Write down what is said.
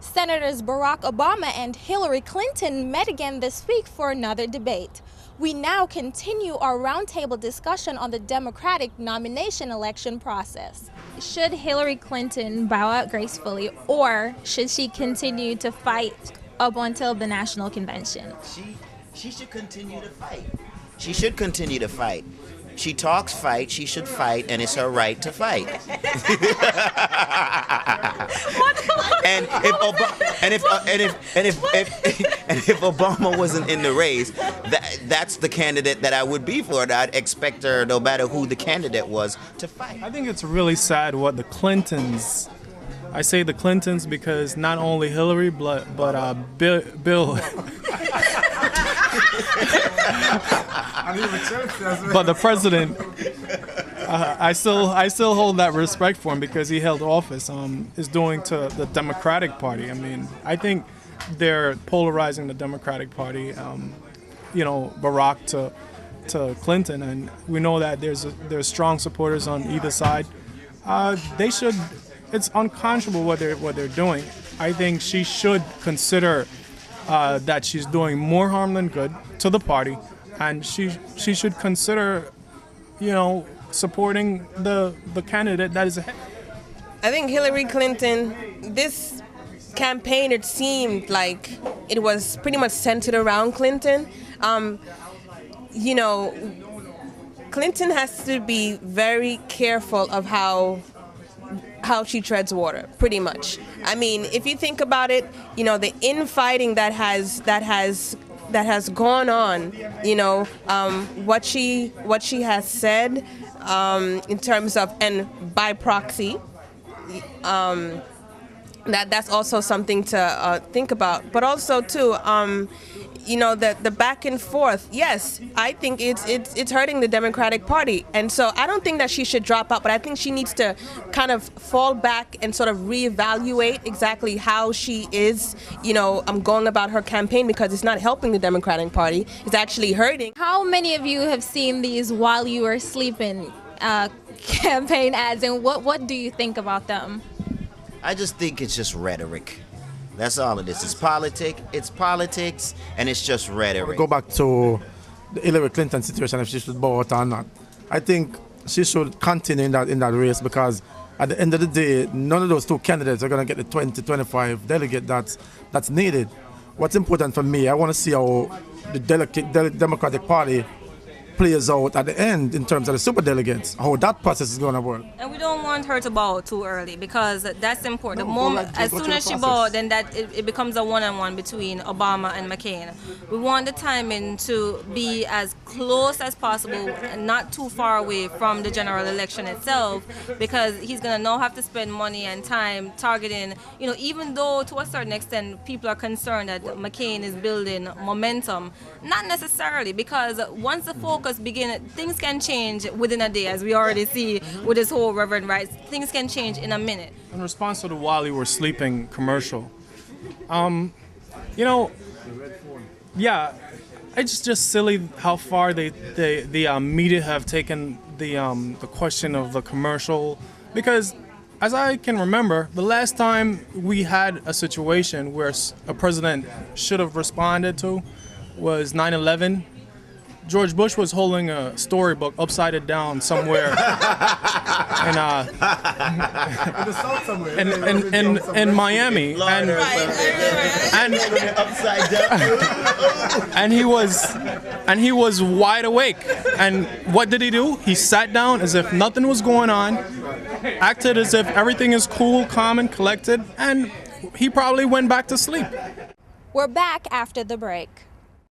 Senators Barack Obama and Hillary Clinton met again this week for another debate. We now continue our roundtable discussion on the Democratic nomination election process. Should Hillary Clinton bow out gracefully, or should she continue to fight up until the national convention? She should continue to fight. She should continue to fight. She talks fight, she should fight, and it's her right to fight. And if Obama wasn't in the race, that's the candidate that I would be for. And I'd expect her, no matter who the candidate was, to fight. I think it's really sad what the Clintons. I say the Clintons because not only Hillary, but Bill. But the president, I still hold that respect for him because he held office. Is doing to the Democratic Party. I mean, I think they're polarizing the Democratic Party. Barack to Clinton, and we know that there's strong supporters on either side. They should. It's unconscionable what they're doing. I think she should consider that she's doing more harm than good to the party, and she should consider, supporting the candidate that is ahead. I think Hillary Clinton, this campaign, it seemed like it was pretty much centered around Clinton. Clinton has to be very careful of how she treads water, pretty much. I mean, if you think about it, the infighting that has gone on, what she has said in terms of, and by proxy, that's also something to think about. But also too, the back and forth. Yes, I think it's hurting the Democratic Party, and so I don't think that she should drop out. But I think she needs to kind of fall back and sort of reevaluate exactly how she is, going about her campaign, because it's not helping the Democratic Party. It's actually hurting. How many of you have seen these while you were sleeping campaign ads, and what do you think about them? I just think it's just rhetoric. That's all it is. It's politics, and it's just rhetoric. Go back to the Hillary Clinton situation, if she should bow out or not. I think she should continue in that race, because at the end of the day, none of those two candidates are going to get the 20-25 delegate that's needed. What's important for me, I want to see how the Democratic Party plays out at the end in terms of the superdelegates, how that process is going to work. And we don't want her to bow too early, because that's important. The moment, as soon as she bows, then it becomes a one-on-one between Obama and McCain. We want the timing to be as close as possible and not too far away from the general election itself, because he's going to now have to spend money and time targeting, even though to a certain extent people are concerned that McCain is building momentum. Not necessarily, because once the focus begins, things can change within a day, as we already see with this whole Reverend Rights. Things can change in a minute. In response to the while you were sleeping commercial, it's just silly how far the media have taken the question of the commercial, because as I can remember, the last time we had a situation where a president should have responded to was 9/11. George Bush was holding a storybook upside down somewhere in Miami, and he was wide awake. And what did he do? He sat down as if nothing was going on, acted as if everything is cool, calm, and collected, and he probably went back to sleep. We're back after the break.